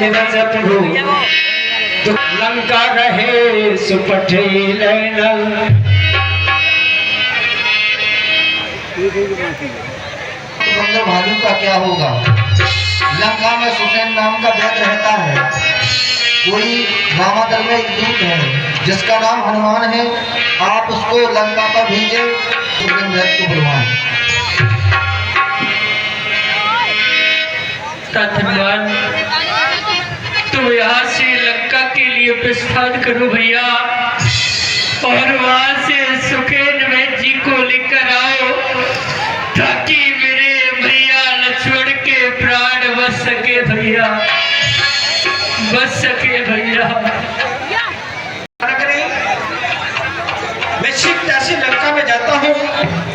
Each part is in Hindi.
निवज प्रभु लंका रहे सुपठे लैला। बंदर भालू का क्या होगा? लंका में सुसैन नाम का वैद्य रहता है। कोई रामादल में एक दूत है जिसका नाम हनुमान है। आप उसको लंका पर भेजे, सुसैन वैद्य को बुलवाएं। हनुमान तुम यहाँ से लंका के लिए प्रस्थान करो भैया, और वहां से सुखेन वैद्य जी को लेकर आओ ताकि मेरे भैया लक्ष्मण के प्राण बच सके भैया, बच सके भैया। मैं शीघ्रता से लंका में जाता हूँ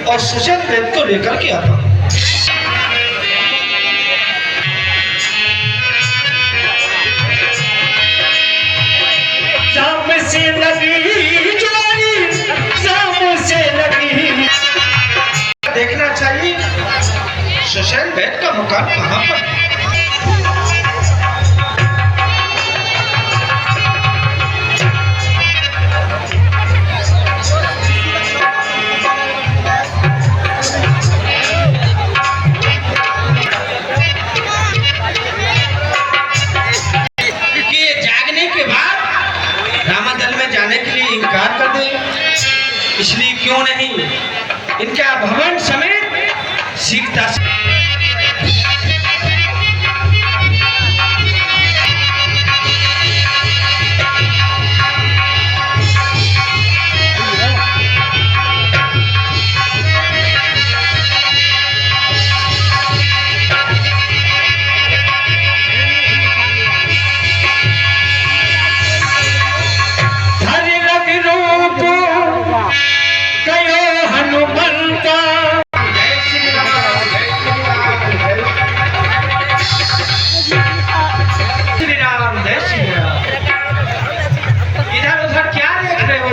और सुसैन वैद्य को लेकर के आता हूँ। से लगी जुआरी, सामों से लगी। देखना चाहिए सुसैन वैद्य का मकान कहाँ पर है। इसलिए क्यों नहीं इनका भवन समेत शीघ्रता से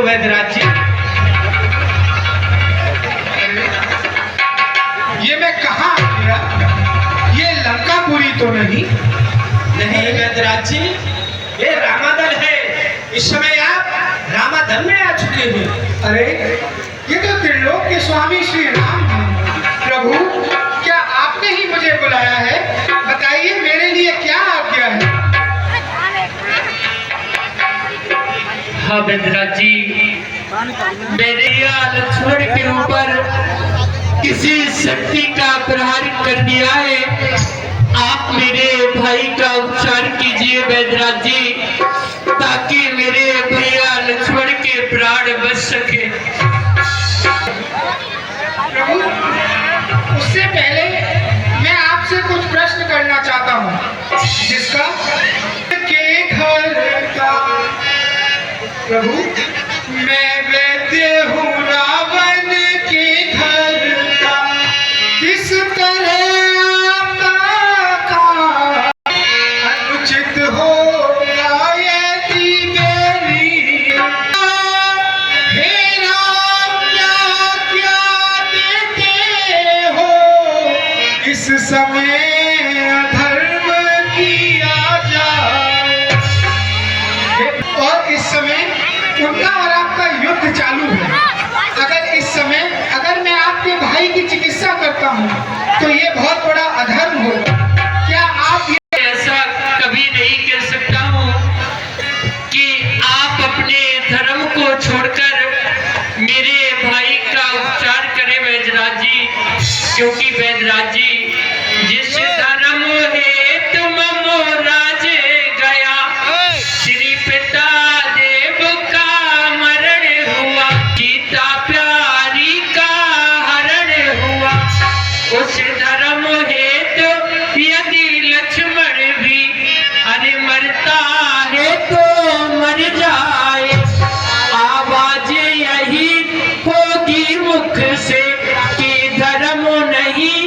वैद्यराज जी, ये मैं कहाँ आ गया? ये लंकापुरी तो नहीं? नहीं वैद्यराज जी, ये रामादल है। इस समय आप रामादल में आ चुके हैं। अरे ये तो त्रिलोक के स्वामी श्री राम हैं। प्रभु, क्या आपने ही मुझे बुलाया है? बताइए मेरे लिए क्या आज्ञा है? हाँ वैद्यराज जी, मेरे लक्ष्मण के ऊपर किसी शक्ति का प्रहार कर दिया है। आप मेरे भाई का उपचार कीजिए वैद्यराज जी, ताकि मेरे भैया लक्ष्मण के प्राण बच सके। प्रभु, उससे पहले मैं आपसे कुछ प्रश्न करना चाहता हूँ जिसका के घर का। प्रभु, मैं वैद्य हूँ रावण के घर का, किस तरह आपका अनुचित होगा यदि मेरी। हे राम, क्या देते हो इस समय अधर्म किया जाए। और इस समय उनका और आपका युद्ध चालू है। अगर मैं आपके भाई की चिकित्सा करता हूँ तो ये बहुत बड़ा अधर्म होगा। क्या आप ये ऐसा कभी नहीं कह सकता हूँ कि आप अपने धर्म को छोड़कर मेरे भाई का उपचार करें वैद्यराज जी, क्योंकि वैद्यराज जी, जिस धर्म हेतु ममोराज गया, श्री पिता देव का मरण हुआ, सीता प्यारी का हरण हुआ। उस धर्म हेतु यदि लक्ष्मण भी अरे मरता है तो मर जाए, आवाज यही होगी मुख से कि धर्म नहीं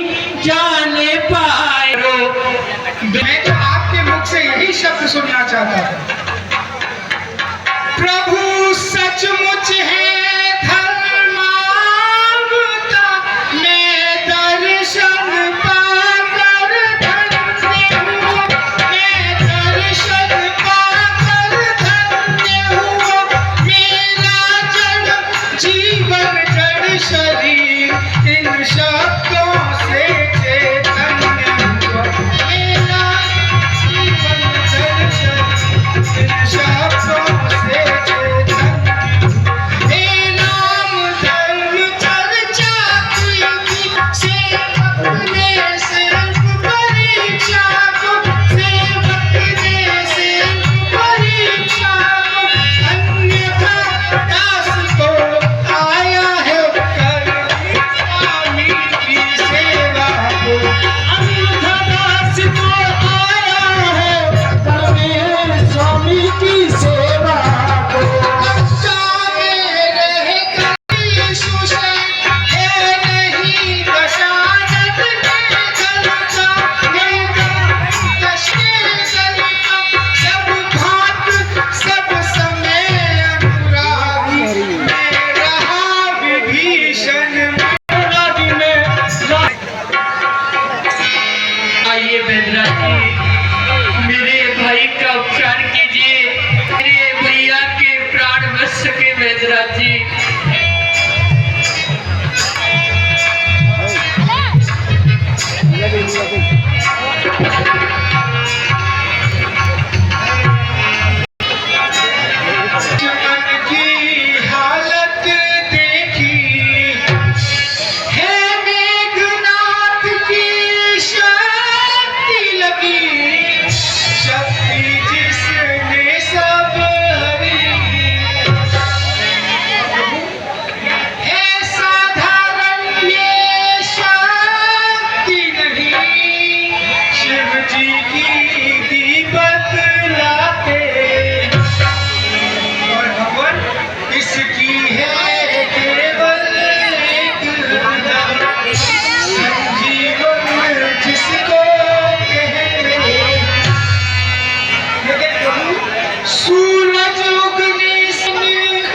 सूरज उगने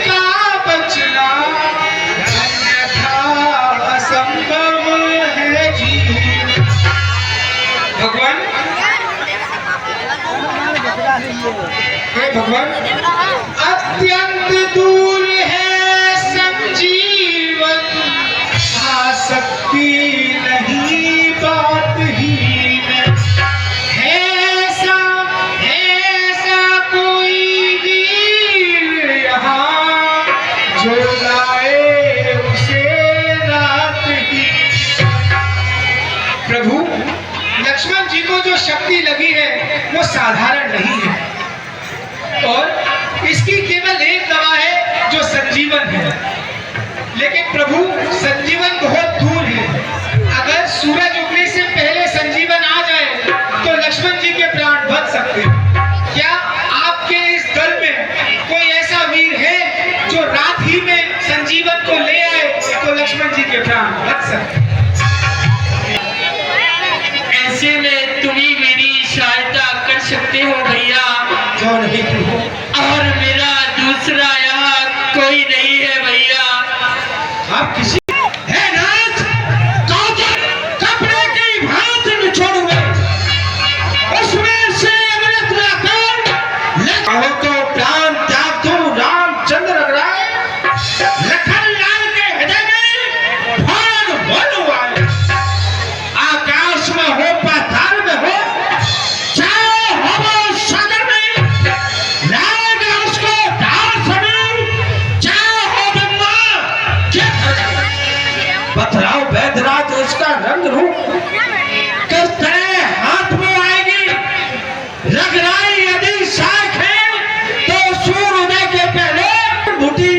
का बचना अन्यथा असंभव है जी। भगवान, हे भगवान, अत्यंत दूर है संजीवन, आसक्ति नहीं बात ही में। है ऐसा कोई वीर यहाँ जो लाए उसे रात ही। प्रभु, लक्ष्मण जी को जो शक्ति लगी है वो साधारण नहीं है, और इसकी केवल एक दवा है जो संजीवन है। लेकिन प्रभु, संजीवन बहुत दूर है। अगर सूरज उगने से पहले संजीवन आ जाए तो लक्ष्मण जी के प्राण बच सकते हैं। क्या आपके इस दल में कोई ऐसा वीर है जो रात ही में संजीवन को ले आए तो लक्ष्मण जी के प्राण बच सकते हैं? ऐसे में तुम ही मेरी सहायता कर सकते हो भैया। जो नहीं प्रभु, और मेरा दूसरा यहाँ कोई नहीं है भैया। आप किसी हे नाथ, कपड़े की भांति निचोड़ूंगा, उसमें से अमृत लाकर कहो तो प्राण त्याग दूं रामचंद्र अग्राय। लखन लाल के हृदय में भान बोलूंगा। आकाश में हो पाताल में हो, चाहे हो वो सागर में, लाएगा उसको धार सभी, चाहे हो ब्रह्मा क्या बतलाओ वैद्यराज उसका रंग रूप किस तरह हाथ में आएगी। रगराई यदि शाख है तो सूर्योदय के पहले बूटी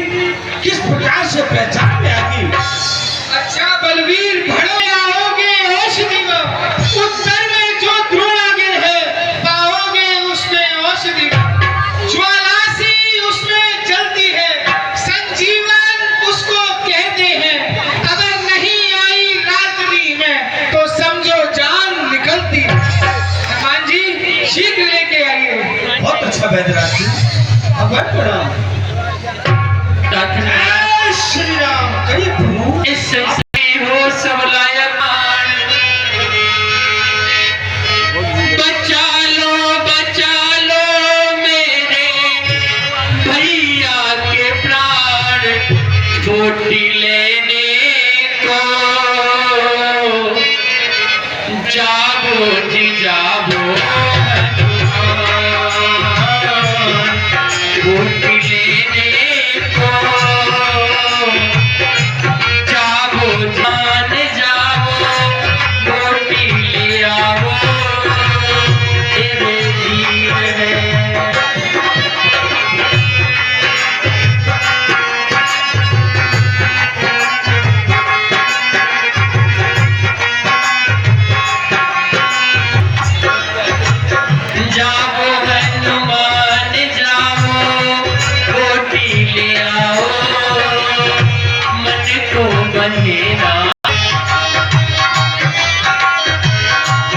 किस प्रकार से पहचान में आएगी। अच्छा बलवीर, भड़ो आओगे औषधि में, उत्तर में जो द्रोणागिर है पाओगे उसमें औषधि। ज्वालासी उसमें जलती है, संजीवन उसको कहते हैं। अगर नहीं आई रात्रि में तो समझो जान निकलती है। हनुमान जी, शीघ्र लेके आइए। बहुत अच्छा वैद्यराज जी, भगवान प्रणाम। डॉक्टर, जय श्री राम। कहिए प्रभु। इस संसारी हो सब लायक, बचा लो मेरे भैया के प्राण, बोटी लेने को जाबो जी जाबो हनुमान, बोटी लेने को जाबो जान जाओ, बोटी ले आओ तेरे वीर है। जाओ हनुमान जाओ, बोटी ले आओ, मन को बंधेरा।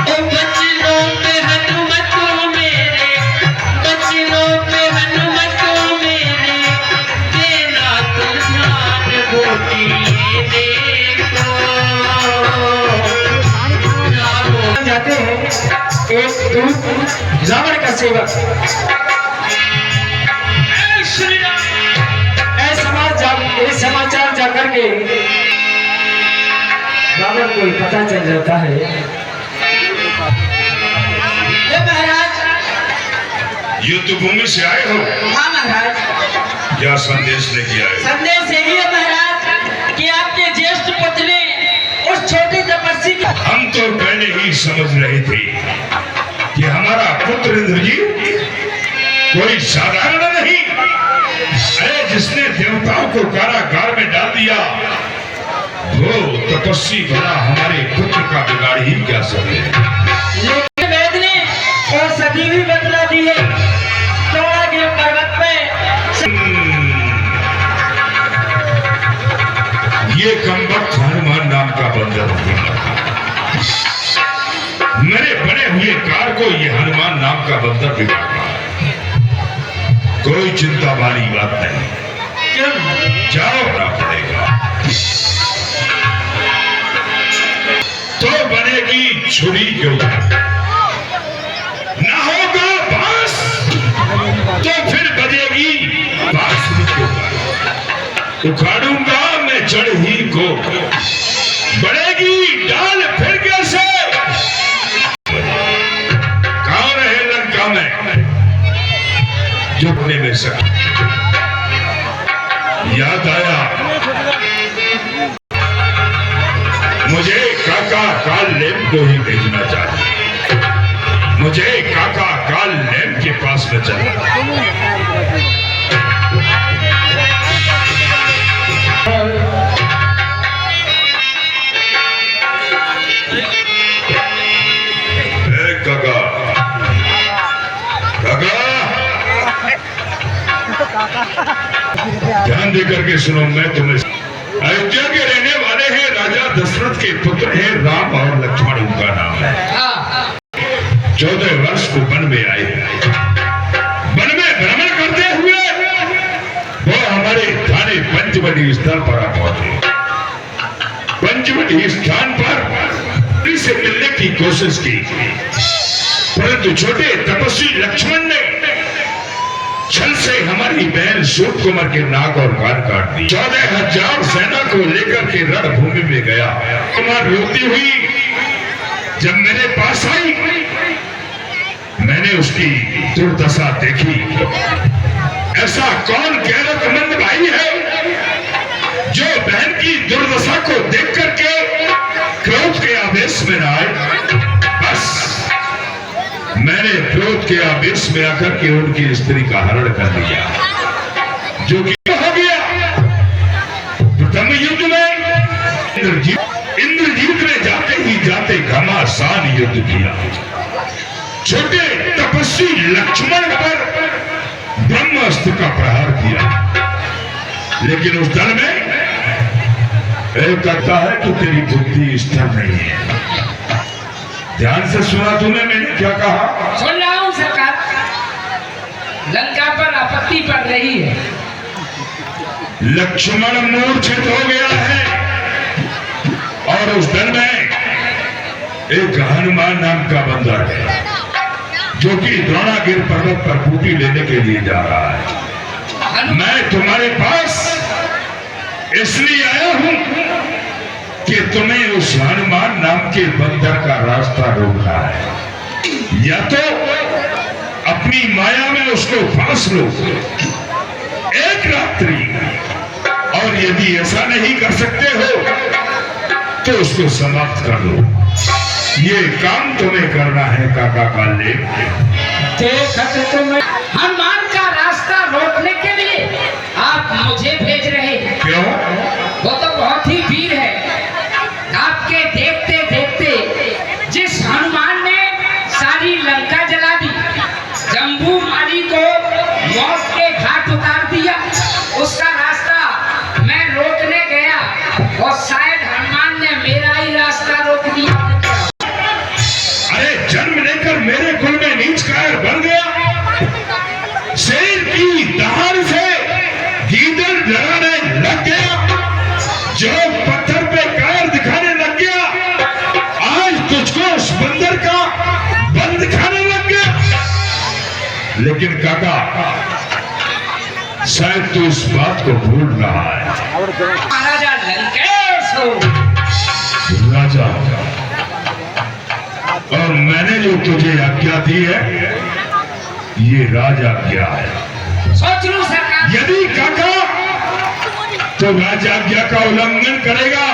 ओ बचनों पे हनुमत मेरे, बचनों पे हनुमत मेरे, देना तुम ध्यान, बोटी देखो। जाते हैं एक दूत रावण का सेवक जय श्री राम। ये समाचार जाकर के रावण को पता चल जाता है। महाराज, युद्ध भूमि से आए हो, हाँ महाराज, क्या संदेश लेके आए? संदेश यही है महाराज कि आपके ज्येष्ठ पुत्र ने उस छोटी तपस्वी का हम तो पहले ही समझ रहे थे कि हमारा पुत्र इंद्रजीत कोई साधारण नहीं। अरे जिसने देवताओं को कारागार में डाल दिया, वो तपस्वी बना हमारे पुत्र का बिगाड़ ही क्या सकते हैं। लेकिन वेद ने और सदी भी बतला दी है। द्रोणागिरि पर्वत पे ये कमबख्त हनुमान नाम का बंदर मेरे बने हुए कार को ये हनुमान नाम का बंदर बिगाड़ा। कोई चिंता वाली बात नहीं, जाओ ना पड़ेगा तो बनेगी छुरी के ऊपर, ना होगा बांस तो फिर बजेगी बांसुरी के ऊपर। उखाड़ूंगा मैं जड़ ही को, बढ़ेगी डाल फिर कैसे। कौन है लंका में झुकने में सक। याद आया मुझे काका काल लेम को ही भेजना चाहिए, मुझे काका काल लेम के पास में चलना। काका ध्यान देकर के सुनो, मैं तुम्हें अयोध्या के रहने वाले हैं, राजा दशरथ के पुत्र हैं राम और लक्ष्मण उनका नाम है। 14 वर्ष को वन में आए, वन में भ्रमण करते हुए वो हमारे थाने पंचवटी स्थान पर आ पहुंचे। पंचवटी स्थान पर से मिलने की कोशिश की, परंतु छोटे तपस्वी लक्ष्मण ने छल से हमारी बहन सूत कुमार के नाक और कान काट दी। 14,000 सेना को लेकर के रणभूमि में गया। कुमार रोती हुई जब मेरे पास आई, मैंने उसकी दुर्दशा देखी। ऐसा कौन गैरतमंद भाई है जो बहन की दुर्दशा को देख करके क्रोध के आवेश में न आए। बस मैंने क्रोध के आवेश में आकर के उनकी स्त्री का हरण कर लिया, जो कि हो गया प्रथम युद्ध में इंद्रजीत ने जाते ही जाते घमासान युद्ध किया। छोटे तपस्वी लक्ष्मण पर ब्रह्मास्त्र का प्रहार किया, लेकिन उस दल में एक कहता है कि तेरी बुद्धि स्थिर नहीं है। ध्यान से सुना तूने मैंने क्या कहा? सुन रहा हूं सरकार। लंका पर आपत्ति पड़ रही है। लक्ष्मण मूर्छित हो गया है और उस दल में एक हनुमान नाम का बंदा है, जो कि द्रोणागिर पर्वत पर बूटी लेने के लिए जा रहा है। मैं तुम्हारे पास इसलिए आया हूं कि तुम्हें उस हनुमान नाम के बंदर का रास्ता रोकना है। या तो अपनी माया में उसको फांस लो एक रात्रि, और यदि ऐसा नहीं कर सकते हो तो उसको समाप्त कर लो। ये काम तुम्हें करना है काका काले। देखते तुम्हें हनुमान का रास्ता रोकने के लिए आप मुझे भेज रहे हैं। क्यों? वो तो बहुत ही वीर है। आपके देखते देखते जिस हनुमान ने सारी लंका जला दी, जम्बू माली को मौत के घाट उतार दिया, उसका रास्ता मैं रोकने गया और शायद हनुमान ने मेरा ही रास्ता रोक दिया। अरे जन्म लेकर मेरे कुल में नीच कायर बन गया। शेर की दहाड़ से गीदड़ डराने लग गया, जो पत्थर पे कायर दिखाने लग गया, आज तुझको उस बंदर का बंद दिखाने लग गया। लेकिन काका, शायद तू इस बात को भूल रहा है। महाराजा लंकेश हो। राजा, और मैंने जो तुझे आज्ञा दी है, ये राज आज्ञा है। सोच लूं सरकार। यदि काका तो राज आज्ञा का उल्लंघन करेगा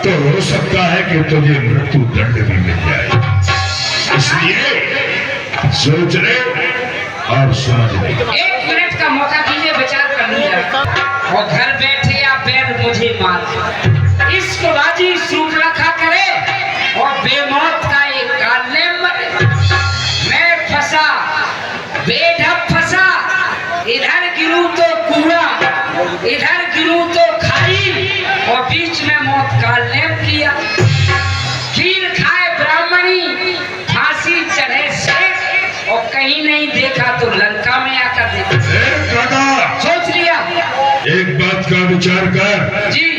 तो हो सकता है कि तुझे मृत्यु दंड भी मिल जाए। इसलिए सोच ले और समझ ले। 1 मिनट का मौका दीजिए, विचार कर लूंगा। और घर बैठे या बैल मुझे मार, इसको राजी श्रृंखला करे और बेमौत का एक कालने मरे। मैं फंसा, बेढप फंसा, इधर गिरूं तो कूड़ा, इधर गिरूं तो खाई, और बीच में मौत कालने किया। खीर खाए ब्राह्मणी, फांसी चढ़े शेख, और कहीं नहीं देखा तो लंका में आकर काका, सोच लिया एक बात का विचार कर जी।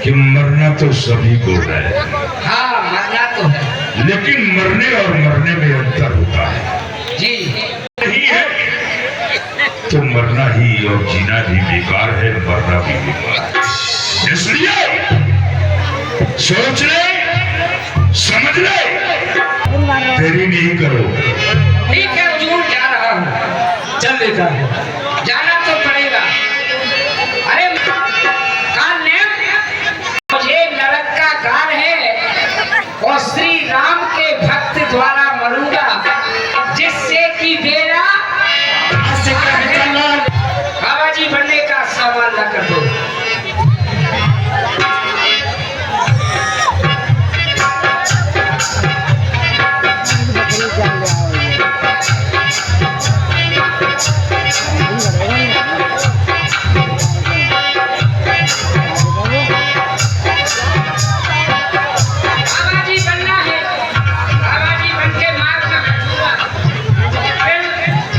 कि मरना तो सभी को है, हाँ मरना तो है लेकिन मरने और मरने में अंतर होता है। जी। नहीं है तो मरना ही और जीना भी बेकार है, मरना भी बेकार है। इसलिए सोच ले, समझ ले, देरी नहीं करो। ठीक है हुजूर, जा रहा हूँ। चल लेता है। जाना तो पड़ेगा। अरे काल ने मुझे नरक का काल है और श्री राम के भक्त द्वारा मरूंगा, जिससे कि मेरा बाबा जी बनने का सवाल न कर दो। बाबा जी बनना है, बाबा जी बन के मार का कटूंगा, फिर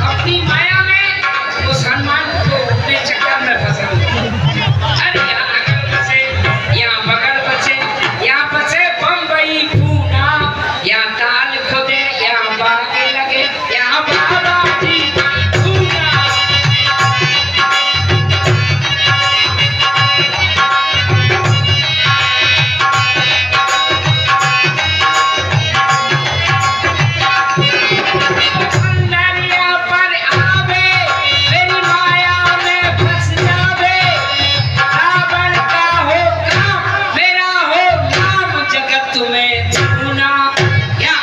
अपनी माया में उस हनुमान को अपने चक्कर में फंसाऊंगा। अरे यहाँ अगल बचे, यहाँ बगल बचे, यहाँ बचे बम्बई पूना, यहाँ काल खोदे, यहाँ बागे लगे, यहाँ बाबा जी पूना। अंदरिया पर आवे, मेरी माया में फंस जावे, रावण का हो काम, मेरा हो नाम, जगत में पूना। या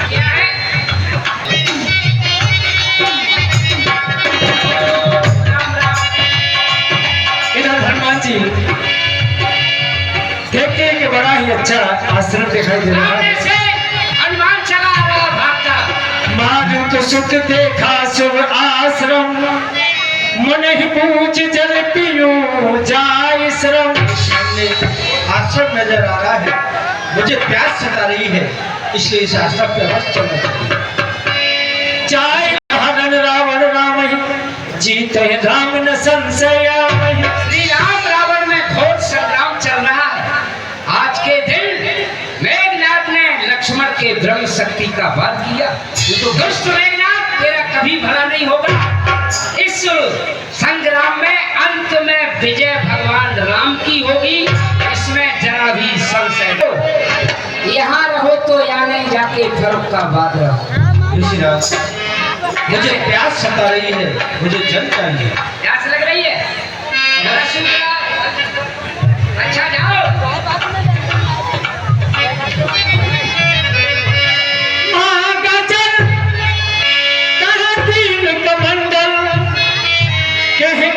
क्या है? राम राम। इधर हनुमान जी देखते कि बड़ा ही अच्छा आश्रम दिखाई दे रहा सामने है। से हनुमान चला आ रहा भागता। मार्ग तो सुख देखा शुभ आश्रम, मन ही पूछ जल पियो जाय श्रम। सामने आश्रम नजर आ रहा है, मुझे प्यास सता रही है, इसलिए इस आश्रम पे अवश्य चलना चाहिए। चाहे हरण रावण राम ही, जीत है राम न संशय वही। श्री राम रावण में घोर संग्राम चल रहा है। आज के दिन मेघनाथ ने लक्ष्मण के ब्रह्म शक्ति का वध किया। तो दुष्ट मेघनाथ तेरा कभी भला नहीं होगा। इस संग्राम में अंत में विजय भगवान राम की होगी, इसमें जरा भी संशय हो। यहाँ रहो तो यहाँ नहीं जाके फर्क का बाद रहो। ऋषिराज, मुझे प्यास सता रही है, मुझे जल चाहिए। प्यास लग रही है? जरा सुन लो। अच्छा जाओ।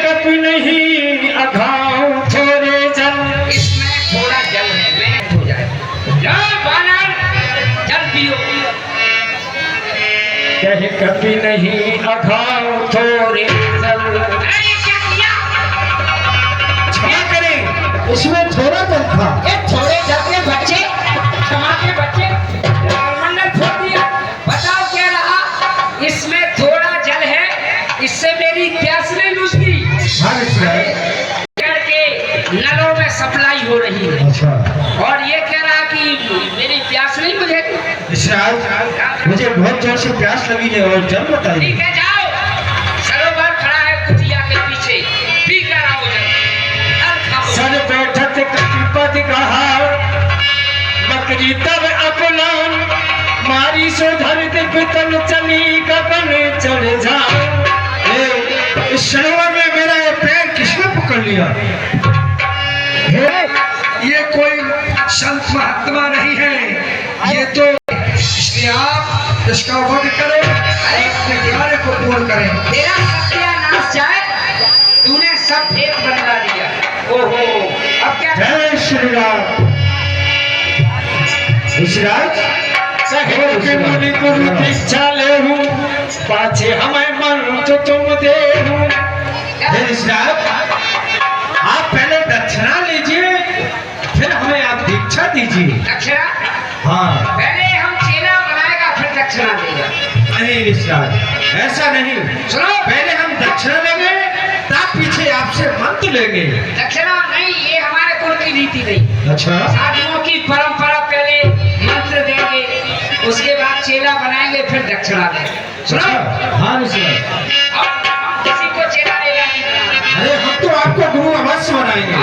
कभी नहीं अघाव थोड़े जल। इसमें थोड़ा जल है, मेहनत हो जाए। जाओ बानर, जल पियो। कहे कभी नहीं अघाव थोड़े जल। अरे ये क्या किया? क्षमा करें, इसमें थोड़ा जल था। ये थोड़े जल के बच्चे, क्षमा के बच्चे, मंडल फोड़ दिया। बताओ क्या रहा? इसमें थोड़ा जल है, इससे मेरी प्यास नहीं बुझती। हाँ ऋषिराज। करके नलों में सप्लाई हो रही है, अच्छा और ये कह रहा कि मेरी प्यास नहीं बुझेगी। ऋषिराज, मुझे बहुत जोर से प्यास लगी है और जल बताइए। ठीक है जाओ, सरोवर खड़ा है कुटिया के पीछे, पी कर आओ जल। जल खाओ। सर बैठत कटिपद कहा, बकरी तब अपना मारी सो धर दिपतन चली गगन चढ़ जाओ। इस सरोवर में मेरा ये पैर किसने पकड़ लिया? ये कोई संत महात्मा नहीं है, ये तो, इसलिए आप इसका वध करो, अपने कार्य को पूर्ण करें। तेरा सत्यानाश जाए, तूने सब एक बदला लिया। ओहो, अब क्या? जय श्री राम। ऋषिराज, के मुनि गुरु दीक्षा ले हूँ, पाछे हमें मन तो तुम दे हूँ। नहीं विश्राज, ऐसा नहीं। सुनो। पहले हम दक्षिणा लेंगे, तब पीछे आपसे मंत्र लेंगे। दक्षिणा नहीं, ये हमारे कुल की रीति नहीं। अच्छा, साधुओं की परंपरा, पहले मंत्र देंगे, उसके बाद चेला बनाएंगे, फिर दक्षिणा देंगे। सुनो। हाँ विश्राज। अब किसी को चेला लेगा नहीं बनाना। अरे हम तो आपको गुरु अवश्य बनाएंगे।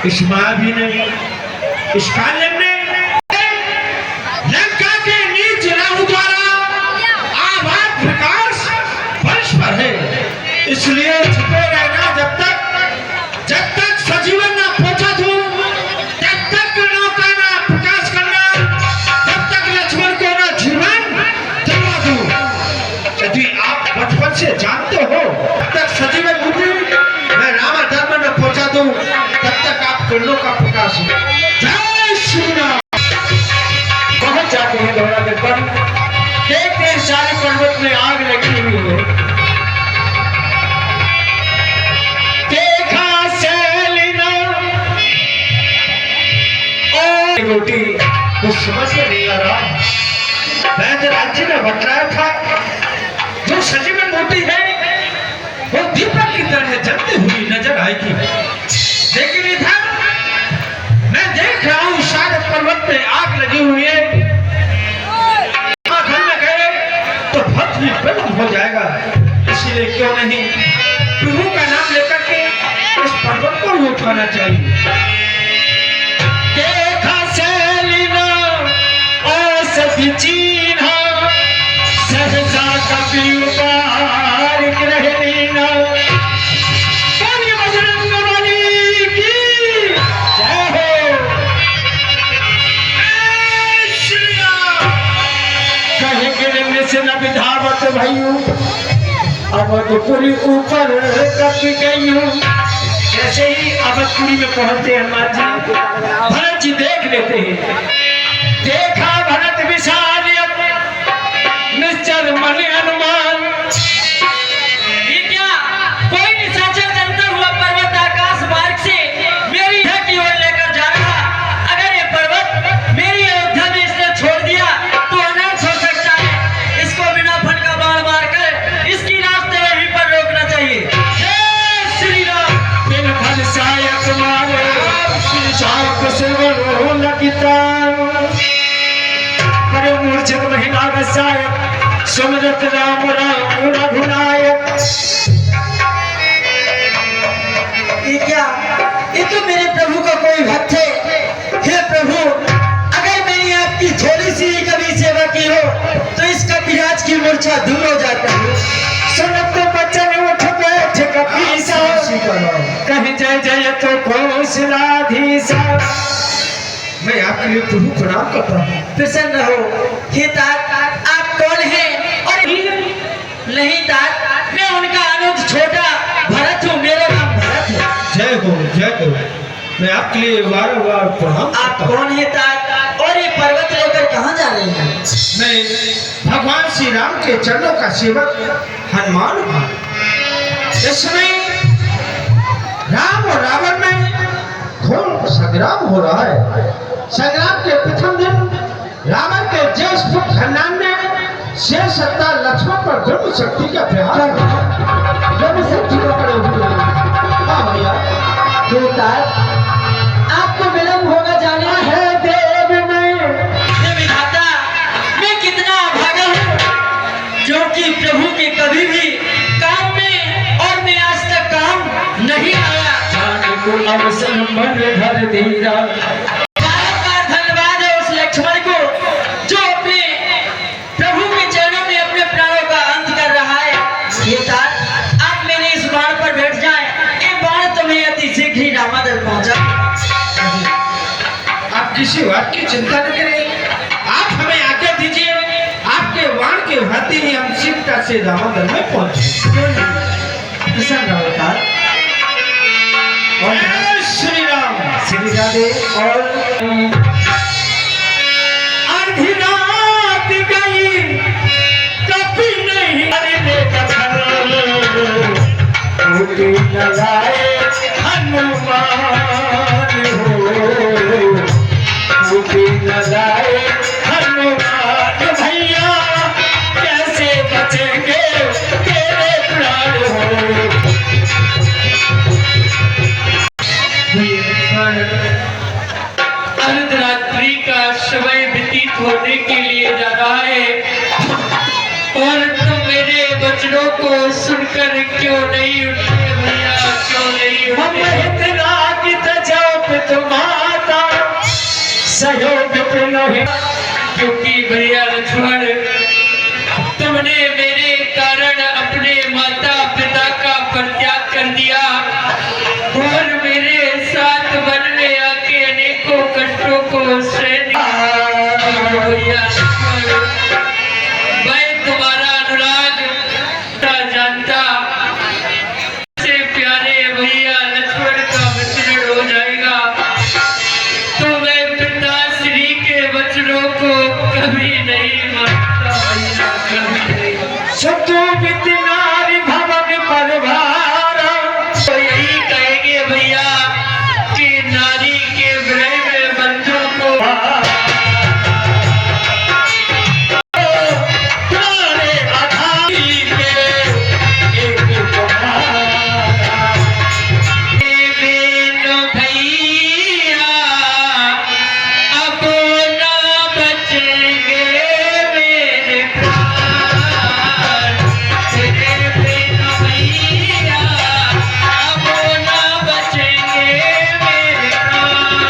इसमा भी नहीं, इस कालन ने लंका के नीच राहु द्वारा आभार प्रकाश वंश पर है, इसलिए छुपे रहना। जब तक सजीवन ना पहुंचा दूं, तब तक नौका ना प्रकाश करना, तब तक लक्ष्मण को ना जीवन दिलवा दूं। यदि आप बचपन से जानते हो, तब तक सजीवन बुद्धि मैं रामा धर्म में पहुंचा दूं, तब तक आप किरणों का प्रकाश हो। जय श्री राम। बहुत जाते हैं दौरान पर देखते हैं सारे पर्वत में आग लगी हुई है। देखा सैलिना और रोटी कुछ समझ में नहीं आ रहा। वैद्य राज्य ने बतलाया था, जो सजीवन मूर्ति है वो दीपक की तरह जलती हुई नजर आएगी, लेकिन इधर मैं देख रहा हूँ शायद पर्वत में आग लगी हुई है। घर में गए तो बहुत ही विलंब हो जाएगा, इसीलिए क्यों नहीं प्रभु का नाम लेकर के इस पर्वत को ही उठाना चाहिए। देखा सैलिना और सभी चीन्हा सहसा कभी उबार रहना। बजरंग बली की जय हो। कहे गिरने से न विधावत भयू, अवधपुरी ऊपर कप गयू। जैसे ही अवधपुरी में पहुंचते हैं भरत जी देख लेते हैं। देखा भरत विशाल निश्चर मन हनुमान। ये क्या कोई निशाचर चलता हुआ पर्वत आकाश मार्ग से मेरी घर की ओर लेकर जा रहा। अगर ये पर्वत मेरी अयोध्या में इसने छोड़ दिया तो अनर्थ हो सकता है। इसको बिना फन का बाण मारकर इसकी रास्ते वहीं पर रोकना चाहिए। जय श्री राम। बिन फल सायक मारे सायक सिर लगता। करे मूर्छित महिला रसायक सुमरत राम राम रघुनायक। ये क्या, ये तो मेरे प्रभु का कोई भक्त है। हे प्रभु, अगर मैंने आपकी थोड़ी सी कभी सेवा की हो तो इस कपिराज की मूर्छा दूर हो जाता है। सुनत बचन उठ बैठ कपीसा, कहीं जय जय तो कौशलाधीशा। मैं आपके लिए प्रभु प्रणाम करता हूँ। प्रसन्न हो। हे तात, आप कौन हैं? और नहीं तात, मैं उनका अनुज छोटा भरत हूँ, मेरा नाम भरत है। जय हो जय हो। मैं आपके लिए बार बार प्रणाम आप करता हूँ। कौन है तात, और ये पर्वत लेकर कहाँ जा रहे हैं? मैं भगवान श्री राम के चरणों का सेवक हनुमान हूँ। इस समय राम और रावण में घोर संग्राम हो रहा है। संग्राम के प्रथम दिन रावण के ज्येष्ठ पुत्र हनुमान ने शेर सत्ता लक्ष्मण पर ब्रह्म शक्ति का प्रहार किया। ब्रह्म शक्ति का प्रयोग हुआ। हाँ भैया, आपको विलंब होगा जाने है देव में। हे विधाता, मैं कितना अभागा हूँ, क्योंकि प्रभु के कभी भी काम में और मैं आज तक काम नहीं आया। अवसर मन भर दीरा। बार धन्यवाद है उस लक्ष्मण को जो अपने प्रभु के चरणों में अपने प्राणों का अंत कर रहा है। ये तात, आप मेरे इस बाण पर बैठ जाएं। ये बाण तुम्हें अति शीघ्र ही रामादल पहुंचा। आप किसी बात की चिंता न करें। आप हमें आज्ञा दीजिए, आपके वाण के भांति ही हम शीघ्रता से रामादल में पहुंचे। प्रसन्न रहो तात। जय श्री राम। श्री राधे। और आधी रात गई कभी नहीं टूटी लगाए हनुमान हो, टूटी लगाए हनुमान भैया, कैसे बचेंगे तेरे प्राण हो। अर्धरात्रि का समय व्यतीत होने के लिए जा रहा है, और तुम मेरे वचनों को सुनकर क्यों नहीं उठते भैया, क्यों नहीं उठते? इतना तुम्हारा सहयोग क्योंकि भैया लक्ष्मण, तुमने मेरे कारण अपने माता पिता का परित्याग कर दिया और मेरे साथ वन में आके अनेकों कष्टों को सहन किया। भैया लक्ष्मण, मैं तुम्हारा अनुराग जानता, से प्यारे भैया लक्ष्मण का वचन हो जाएगा तो मैं पिता श्री के वचनों को कभी नहीं मानता भैया, कभी नहीं। शत्रु विद्यनारी भवन पर भारा, तो यही कहेंगे भैया कि नारी के विरह में बंधु को प्राणे आधारी के एक तुम्हारा। बेनो भैया अब ना बचेंगे मेरे प्राण, तेरे बेनो भैया अब ना बचेंगे मेरे प्राण।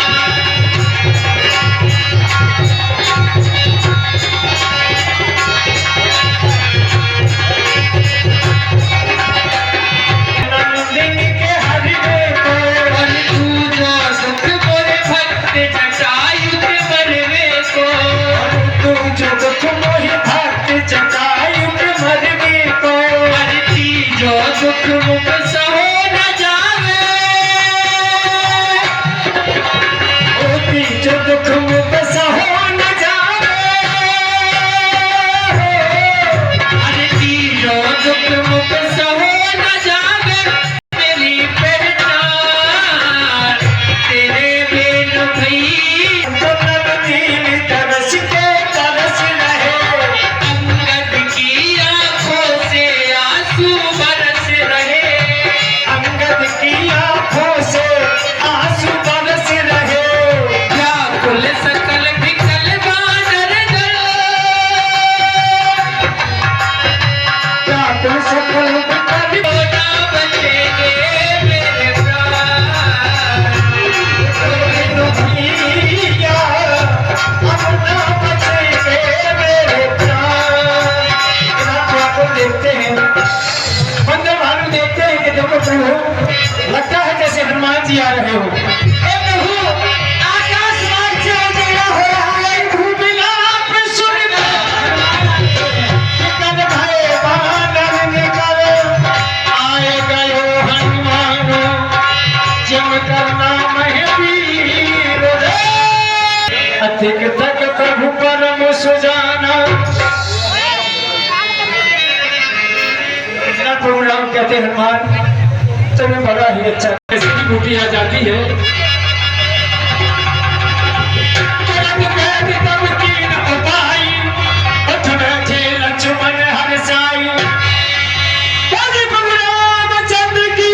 नंदिन के हरिवे को और तू जो सुख मोरे भक्त जटायु के मरवे को, और तू जो दुख मोहे भक्त जटायु के मरवे को, हरती जो दुख मुख सहो न जावे, होती जो दुख मुख सहो न जावे, हरती जो दुख मुख सहो न जावे, मेरी पहचान तेरे बिन भई तो नवनील तरस के तरस रहे, अंगद की आंखों से आंसू बरस रहे, अंगद की आंखों से आंसू बरस रहे, व्याकुल सकल विकल बानर दल, व्याकुल सकल विकल ना बचेंगे मेरे प्राण। भैया अब ना बचेंगे मेरे प्राण। आपको देखते हैं, बंदर भालू देखते हैं कि देखो प्रभु, लगता है जैसे हनुमान जी आ रहे हो। ए प्रभु, आकाश मार्ग से उजाला हो रहा है, भूमि आप सुन लो। निकल भाई बानर निकल, करना मैं वीर अधिक तक प्रभु परम सुजाना। इतना प्रोग्राम कहते हैं हनुमान, तुम्हें बड़ा ही अच्छा ऐसी की बूटी आ जाती है। लक्ष्मण हर साई रामचंद्र की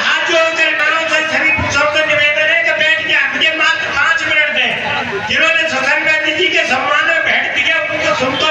हाथ जोड़कर मानव से शरीफ सबसे निवेदन है कि बैठ के मुझे मात्र 5 मिनट दें। जिन्होंने स्वतंत्र जी के सम्मान में बैठ दिया उनको सुन तो